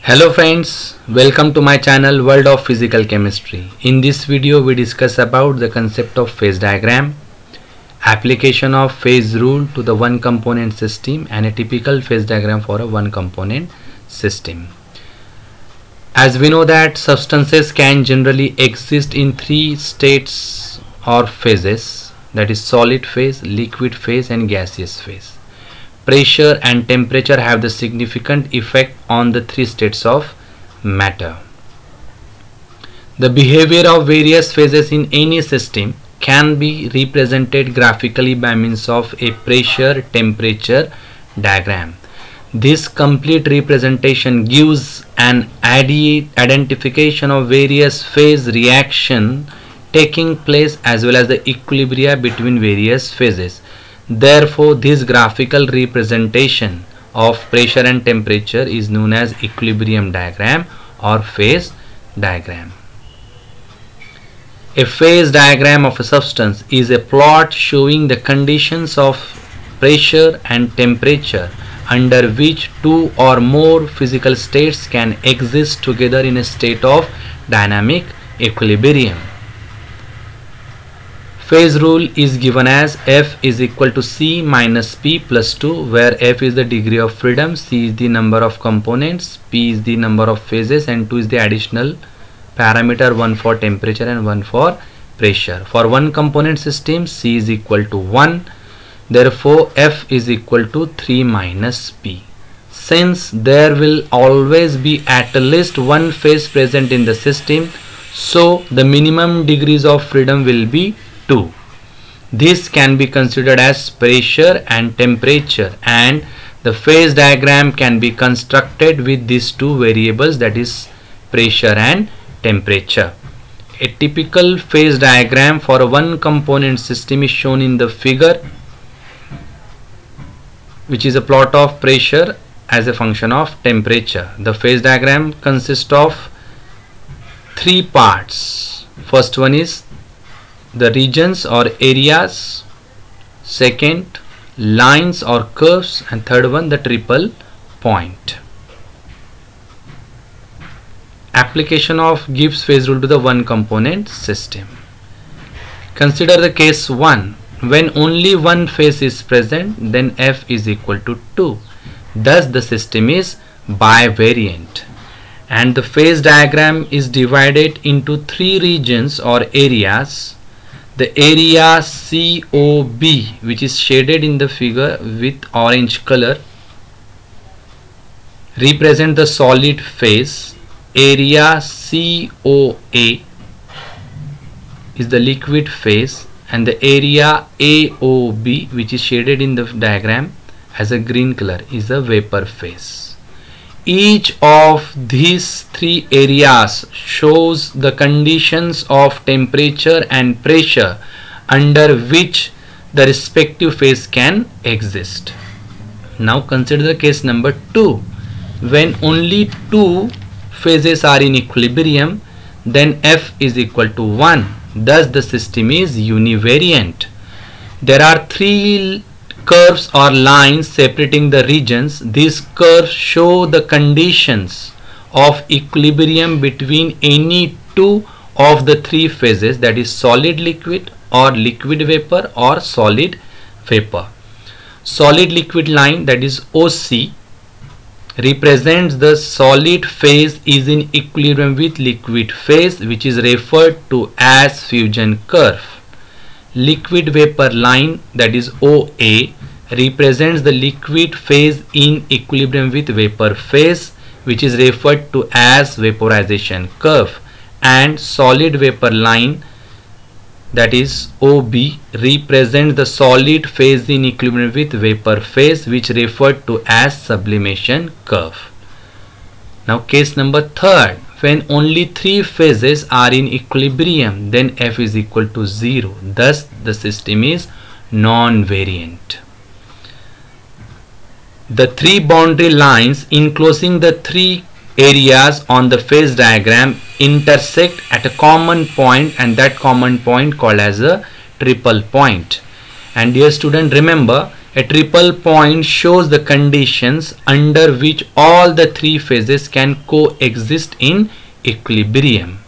Hello friends, welcome to my channel World of Physical Chemistry. In this video we discuss about the concept of phase diagram, application of phase rule to the one component system and a typical phase diagram for a one component system. As we know that substances can generally exist in three states or phases, that is solid phase, liquid phase and gaseous phase. Pressure and temperature have the significant effect on the three states of matter. The behavior of various phases in any system can be represented graphically by means of a pressure temperature diagram. This complete representation gives an identification of various phase reaction taking place as well as the equilibria between various phases. Therefore, this graphical representation of pressure and temperature is known as equilibrium diagram or phase diagram. A phase diagram of a substance is a plot showing the conditions of pressure and temperature under which two or more physical states can exist together in a state of dynamic equilibrium. Phase rule is given as F is equal to C minus P plus 2, where F is the degree of freedom, C is the number of components, P is the number of phases and 2 is the additional parameter, one for temperature and one for pressure. For one component system, C is equal to 1, therefore F is equal to 3 minus P. Since there will always be at least one phase present in the system, so the minimum degrees of freedom will be 2. This can be considered as pressure and temperature, and the phase diagram can be constructed with these two variables, that is pressure and temperature. A typical phase diagram for a one component system is shown in the figure, which is a plot of pressure as a function of temperature. The phase diagram consists of three parts. First one is the regions or areas, second lines or curves, and third one the triple point. Application of Gibbs phase rule to the one component system. Consider the case 1. When only one phase is present, then F is equal to 2. Thus the system is bivariant, and the phase diagram is divided into three regions or areas. The area COB, which is shaded in the figure with orange color, represent the solid phase. Area COA is the liquid phase, and the area AOB, which is shaded in the diagram as a green color, is the vapor phase. Each of these three areas shows the conditions of temperature and pressure under which the respective phase can exist. Now consider the case number 2. When only two phases are in equilibrium, then F is equal to 1. Thus the system is univariant. There are three curves or lines separating the regions. These curves show the conditions of equilibrium between any two of the three phases, that is solid liquid or liquid vapor or solid vapor. Solid liquid line, that is OC, represents the solid phase is in equilibrium with liquid phase, which is referred to as fusion curve. Liquid vapor line, that is OA, represents the liquid phase in equilibrium with vapor phase, which is referred to as vaporization curve. And solid vapor line, that is OB, represents the solid phase in equilibrium with vapor phase, which referred to as sublimation curve. Now case number 3. When only three phases are in equilibrium, then F is equal to 0. Thus the system is non-variant. The three boundary lines enclosing the three areas on the phase diagram intersect at a common point, and that common point called as a triple point. And dear student, remember, A triple point shows the conditions under which all the three phases can coexist in equilibrium.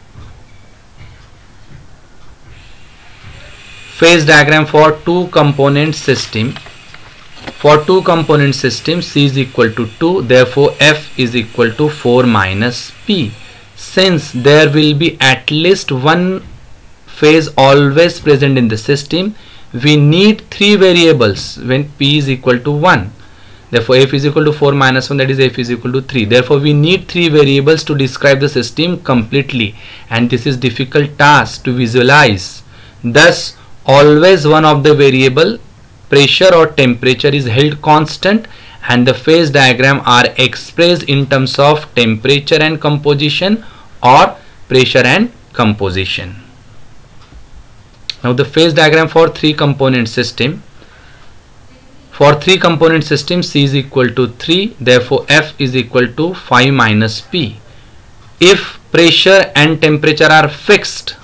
Phase diagram for two component system. For two component system, C is equal to 2, therefore F is equal to 4 minus P. Since there will be at least one phase always present in the system, we need three variables when P is equal to 1. Therefore F is equal to 4 minus 1, that is F is equal to 3. Therefore we need three variables to describe the system completely, and this is difficult task to visualize. Thus always one of the variable, pressure or temperature, is held constant, and the phase diagram are expressed in terms of temperature and composition or pressure and composition. Now the phase diagram for three component system. For three component system, C is equal to 3, therefore F is equal to 5 minus P. If pressure and temperature are fixed,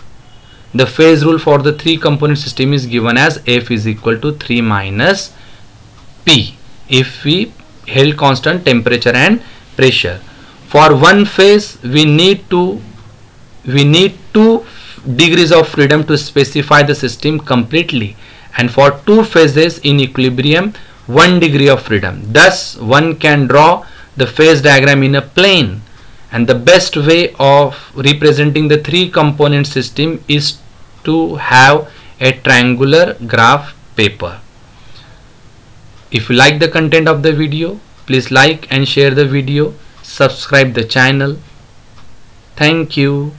the phase rule for the three component system is given as F is equal to 3 minus P if we held constant temperature and pressure. For one phase we need 2 degrees of freedom to specify the system completely, and for two phases in equilibrium 1 degree of freedom. Thus one can draw the phase diagram in a plane, and the best way of representing the three component system is to have a triangular graph paper. If you like the content of the video, please like and share the video, subscribe the channel. Thank you.